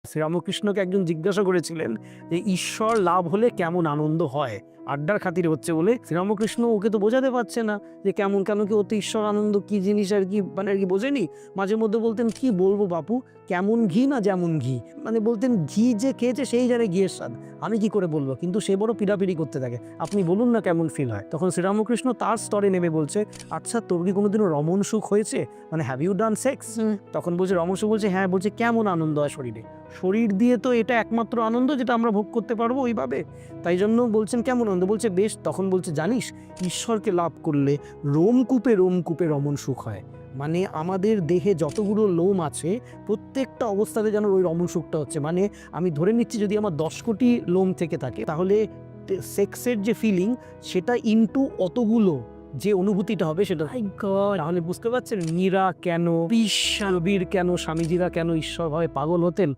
শ্রীরামকৃষ্ণকে একজন জিজ্ঞাসা করেছিলেন যে ঈশ্বর লাভ হলে কেমন আনন্দ হয়, আড্ডার খাতিরে হচ্ছে বলে। শ্রীরামকৃষ্ণ ওকে তো বোঝাতে পারছে না যে কেমন, কেন কি ওতে ঈশ্বর আনন্দ কি জিনিস আর কি, মানে আর কি বোঝেনি। মাঝে মধ্যে বলতেন কি বলবো বাপু, কেমন ঘি না যেমন ঘি, মানে বলতেন ঘি যে খেয়েছে সেই জানে ঘিয়ের স্বাদ, আমি কি করে বলবো। কিন্তু সে বড় পিড়াপিড়ি করতে থাকে, আপনি বলুন না কেমন ফিল হয়। তখন শ্রীরামকৃষ্ণ তার স্তরে নেমে বলছে, আচ্ছা তোর কি কোনোদিনও রমণ সুখ হয়েছে, মানে হ্যাভ ইউ ডান সেক্স? তখন বলছে রমণ সুখ, বলছে হ্যাঁ। বলছে কেমন আনন্দ হয় শরীরে? শরীর দিয়ে তো এটা একমাত্র আনন্দ যেটা আমরা ভোগ করতে পারবো ওইভাবে, তাই জন্য বলছেন কেমন আনন্দ। বলছে বেশ। তখন বলছে জানিস, ঈশ্বরকে লাভ করলে রোমকূপে রোমকূপে রমণ সুখ হয়, মানে আমাদের দেহে যতগুলো লোম আছে প্রত্যেকটা অবস্থাতে যেন ওই রমণ সুখটা হচ্ছে। মানে আমি ধরে নিচ্ছি যদি আমার 10 কোটি লোম থেকে থাকে, তাহলে সেক্সের যে ফিলিং সেটা ইনটু অতগুলো যে অনুভূতিটা হবে সেটা। তাহলে বুঝতে পারছেন মীরা কেন, কবির কেন, স্বামীজিরা কেন ঈশ্বর ভাবে পাগল হতেন।